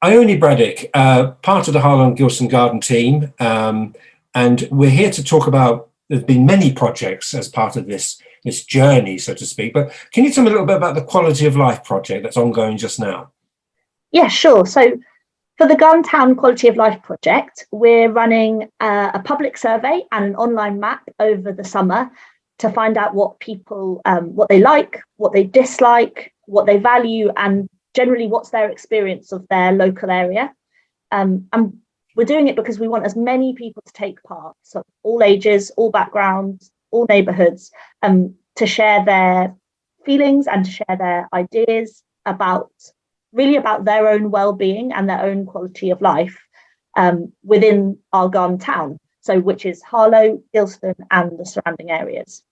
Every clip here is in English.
Ione Braddick, part of the Harlow and Gilston Garden team, and we're here to talk about. There's been many projects as part of this journey, so to speak. But can you tell me a little bit about the Quality of Life project that's ongoing just now? Yeah, sure. So for the Garden Town Quality of Life project, we're running a public survey and an online map over the summer to find out what people, what they like, what they dislike, what they value, and generally what's their experience of their local area. And we're doing it because we want as many people to take part, so all ages, all backgrounds, all neighbourhoods, to share their feelings and to share their ideas about their own well-being and their own quality of life within our garden town, so which is Harlow, Gilston and the surrounding areas.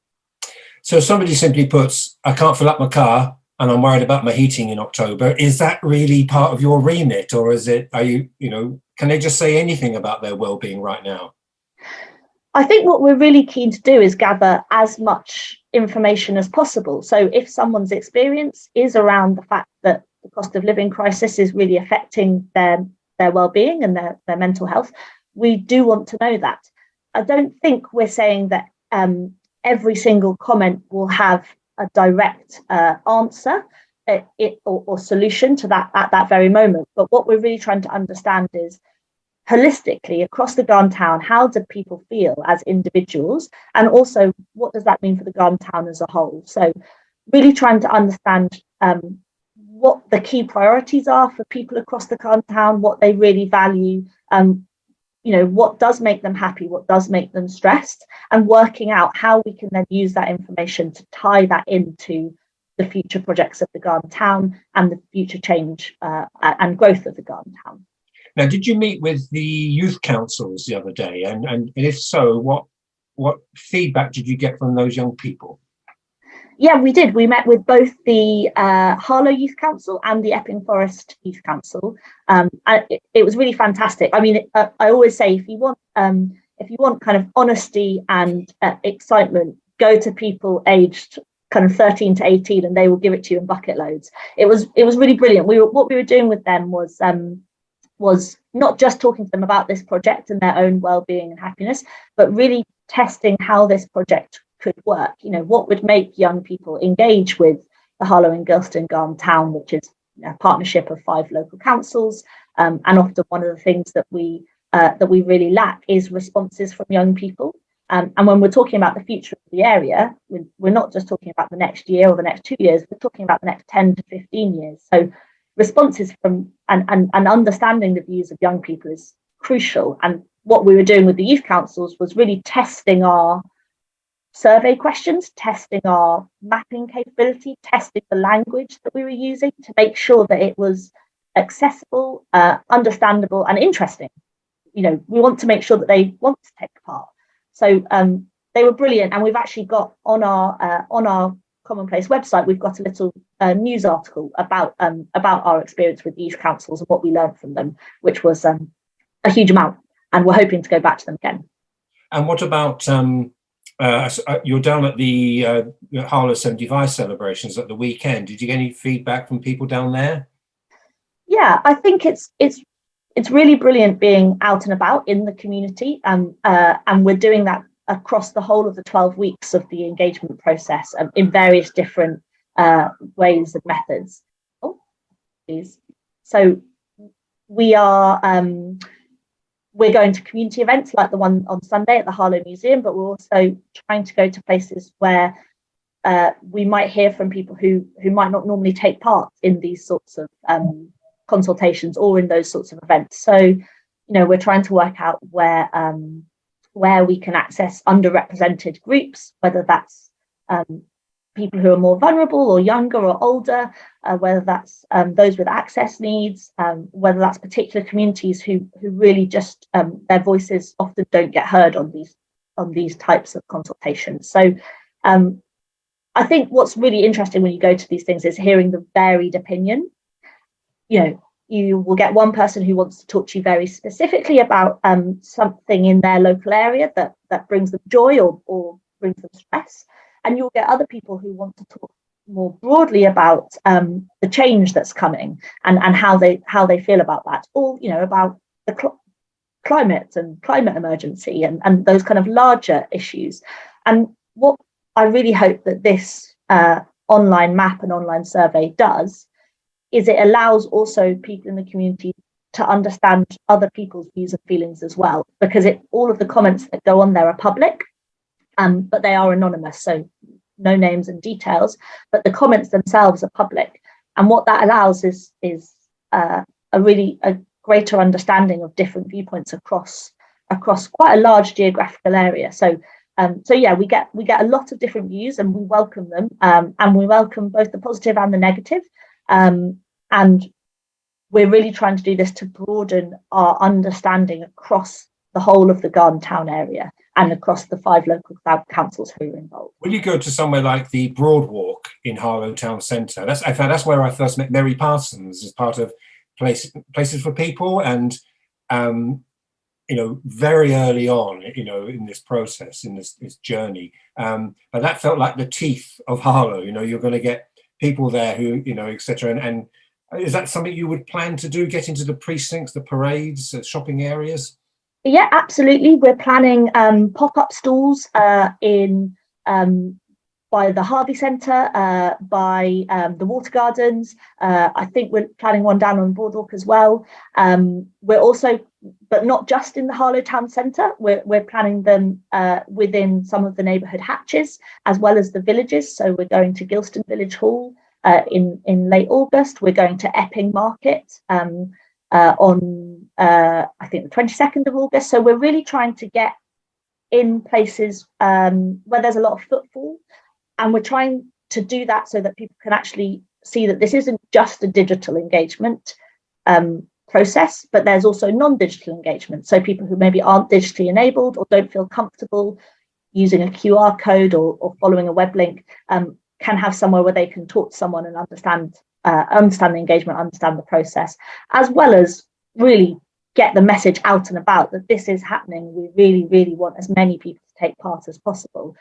So somebody simply puts, I can't fill up my car and I'm worried about my heating in October. Is that really part of your remit, or is it, can they just say anything about their well-being right now? I think what we're really keen to do is gather as much information as possible. So if someone's experience is around the fact that the cost of living crisis is really affecting their well-being and their mental health, we do want to know that. I don't think we're saying that every single comment will have a direct answer or solution to that at that very moment. But what we're really trying to understand is, holistically across the garden town, how do people feel as individuals, and also what does that mean for the garden town as a whole? So really trying to understand what the key priorities are for people across the garden town, what they really value, what does make them happy, what does make them stressed, and working out how we can then use that information to tie that into the future projects of the garden town and the future change and growth of the garden town. Now, did you meet with the youth councils the other day? And if so, what feedback did you get from those young people? Yeah, we did. We met with both the Harlow Youth Council and the Epping Forest Youth Council. And it was really fantastic. I mean, I always say, if you want kind of honesty and excitement, go to people aged kind of 13 to 18, and they will give it to you in bucket loads. It was really brilliant. What we were doing with them was not just talking to them about this project and their own well-being and happiness, but really testing how this project could work. What would make young people engage with the Harlow and Gilston Garden Town, which is a partnership of 5 local councils. And often one of the things that we really lack is responses from young people. And when we're talking about the future of the area, we're not just talking about the next year or the next 2 years, we're talking about the next 10 to 15 years. So responses from and understanding the views of young people is crucial. And what we were doing with the youth councils was really testing our survey questions, testing our mapping capability, testing the language that we were using to make sure that it was accessible, understandable and interesting. We want to make sure that they want to take part. So they were brilliant, and we've actually got on our Commonplace website, we've got a little news article about our experience with youth councils and what we learned from them, which was a huge amount, and we're hoping to go back to them again. And what about you're down at the Harlow 75 celebrations at the weekend? Did you get any feedback from people down there? Yeah, I think it's really brilliant being out and about in the community, and we're doing that across the whole of the 12 weeks of the engagement process in various different ways and methods. So we're going to community events like the one on Sunday at the Harlow Museum, but we're also trying to go to places where we might hear from people who might not normally take part in these sorts of consultations or in those sorts of events. So, we're trying to work out where we can access underrepresented groups, whether that's people who are more vulnerable or younger or older, whether that's those with access needs, whether that's particular communities who really just their voices often don't get heard on these types of consultations. So I think what's really interesting when you go to these things is hearing the varied opinion. You will get one person who wants to talk to you very specifically about something in their local area that brings them joy or brings them stress. And you'll get other people who want to talk more broadly about the change that's coming and how they feel about that, or about the climate and climate emergency and those kind of larger issues. And what I really hope that this online map and online survey does is it allows also people in the community to understand other people's views and feelings as well, because all of the comments that go on there are public, but they are anonymous, so no names and details, but the comments themselves are public. And what that allows is a greater understanding of different viewpoints across quite a large geographical area. So yeah, we get a lot of different views, and we welcome them, and we welcome both the positive and the negative. And we're really trying to do this to broaden our understanding across the whole of the Garden Town area and across the 5 local councils who are involved. When you go to somewhere like the Broadwalk in Harlow Town Centre, that's where I first met Mary Parsons as part of Places for People, and very early on, in this process, in this journey. But that felt like the teeth of Harlow. You're going to get people there who, etc. And is that something you would plan to do? Get into the precincts, the parades, shopping areas? Yeah, absolutely. We're planning pop-up stalls in by the Harvey Centre, by the Water Gardens. I think we're planning one down on Boardwalk as well. We're also, but not just in the Harlow Town Centre, we're planning them within some of the neighbourhood hatches, as well as the villages. So we're going to Gilston Village Hall in late August. We're going to Epping Market on I think the 22nd of August. So we're really trying to get in places where there's a lot of footfall, and we're trying to do that so that people can actually see that this isn't just a digital engagement process, but there's also non-digital engagement. So people who maybe aren't digitally enabled or don't feel comfortable using a QR code or following a web link can have somewhere where they can talk to someone and understand the engagement, understand the process, as well as really get the message out and about that this is happening. We really, really want as many people to take part as possible.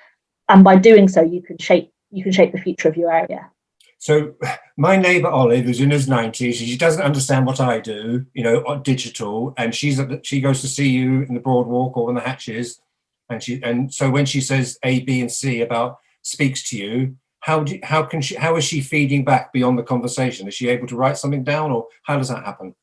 And by doing so, you can shape the future of your area. So my neighbour Olive is in his 90s. She doesn't understand what I do, on digital, and she goes to see you in the Broadwalk or in the hatches, and so when she says A, B, and C speaks to you, how is she feeding back beyond the conversation? Is she able to write something down, or how does that happen?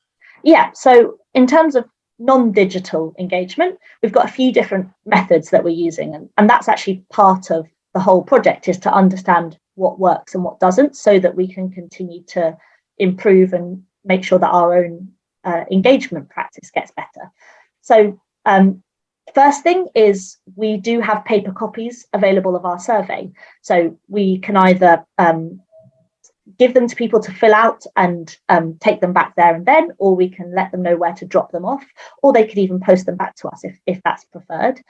Yeah, so in terms of non-digital engagement, we've got a few different methods that we're using, and that's actually part of the whole project, is to understand what works and what doesn't, so that we can continue to improve and make sure that our own engagement practice gets better. So first thing is we do have paper copies available of our survey, so we can either give them to people to fill out and take them back there and then, or we can let them know where to drop them off, or they could even post them back to us if that's preferred.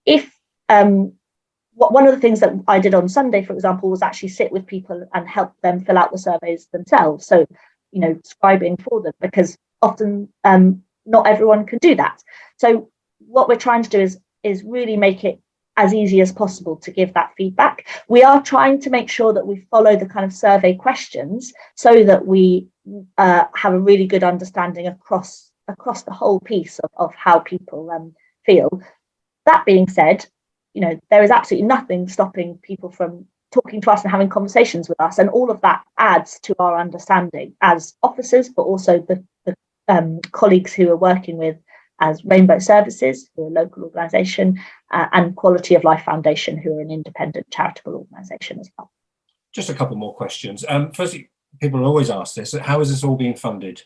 If one of the things that I did on Sunday, for example, was actually sit with people and help them fill out the surveys themselves. So, scribing for them, because often not everyone can do that. So what we're trying to do is really make it as easy as possible to give that feedback. We are trying to make sure that we follow the kind of survey questions so that we have a really good understanding across the whole piece of how people feel. That being said, there is absolutely nothing stopping people from talking to us and having conversations with us, and all of that adds to our understanding as officers, but also the colleagues who are working with as Rainbow Services, who are a local organisation, and Quality of Life Foundation, who are an independent charitable organisation as well. Just a couple more questions. Firstly, people always ask this: how is this all being funded?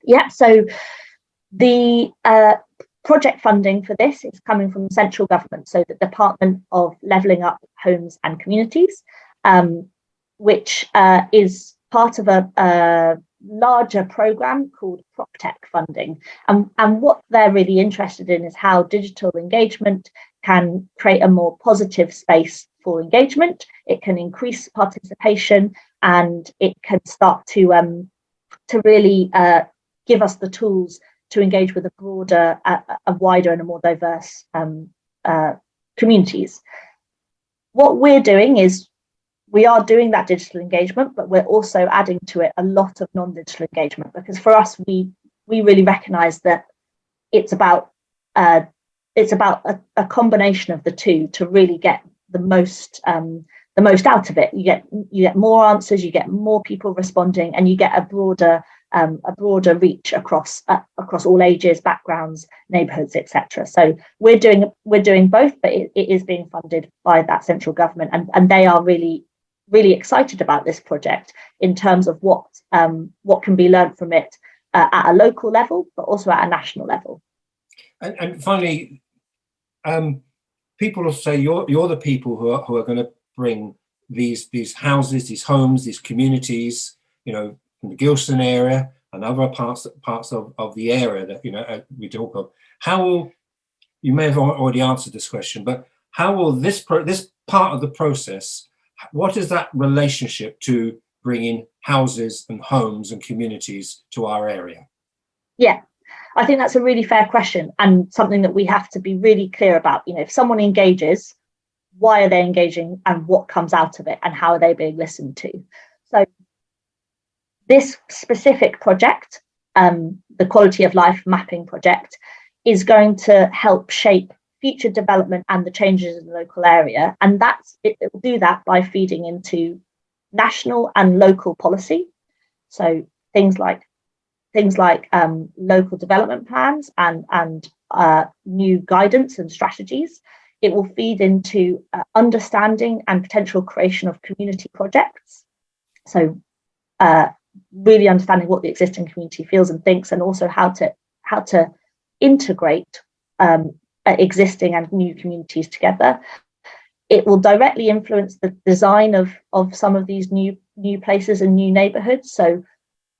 Yeah, so the project funding for this is coming from the central government, so the Department of Levelling Up Homes and Communities, which is part of a larger programme called PropTech funding. And what they're really interested in is how digital engagement can create a more positive space for engagement. It can increase participation, and it can start to really give us the tools to engage with a broader, a wider and a more diverse communities. What we're doing is we are doing that digital engagement, but we're also adding to it a lot of non-digital engagement, because for us, we really recognise that it's about a combination of the two to really get the most out of it. You get more answers, you get more people responding, and you get a broader reach across all ages, backgrounds, neighbourhoods, etc. So we're doing both, but it is being funded by that central government, and they are really excited about this project in terms of what can be learned from it at a local level, but also at a national level. And finally, people will say you're the people who are going to bring these houses, these homes, these communities, in the Gilston area and other parts of the area that we talk of. How will, you may have already answered this question, but how will this part of the process, what is that relationship to bringing houses and homes and communities to our area? Yeah, I think that's a really fair question, and something that we have to be really clear about. If someone engages, why are they engaging, and what comes out of it, and how are they being listened to? So this specific project, the quality of life mapping project, is going to help shape future development and the changes in the local area, and it will do that by feeding into national and local policy. So things like local development plans and new guidance and strategies. It will feed into understanding and potential creation of community projects. So really understanding what the existing community feels and thinks, and also how to integrate existing and new communities together. It will directly influence the design of some of these new places and new neighbourhoods. So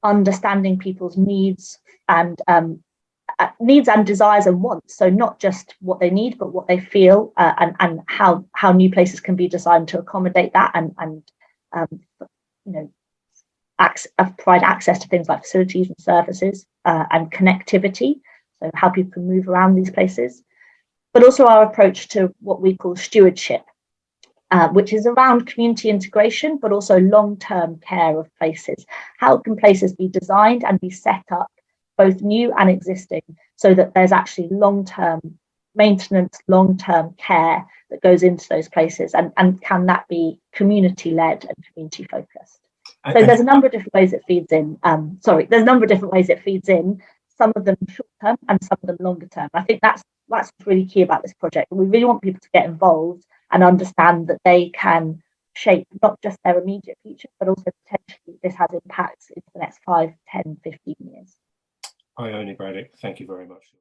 understanding people's needs and desires and wants. So not just what they need, but what they feel, and how new places can be designed to accommodate that, and provide access to things like facilities and services, and connectivity. So how people can move around these places, but also our approach to what we call stewardship, which is around community integration, but also long-term care of places. How can places be designed and be set up, both new and existing, so that there's actually long-term maintenance, long-term care that goes into those places, and can that be community-led and community-focused? So there's a number of different ways it feeds in. There's a number of different ways it feeds in. Some of them short-term and some of them longer-term. I think that's what's really key about this project. We really want people to get involved and understand that they can shape not just their immediate future, but also potentially this has impacts into the next 5, 10, 15 years. Ione Braddick, thank you very much.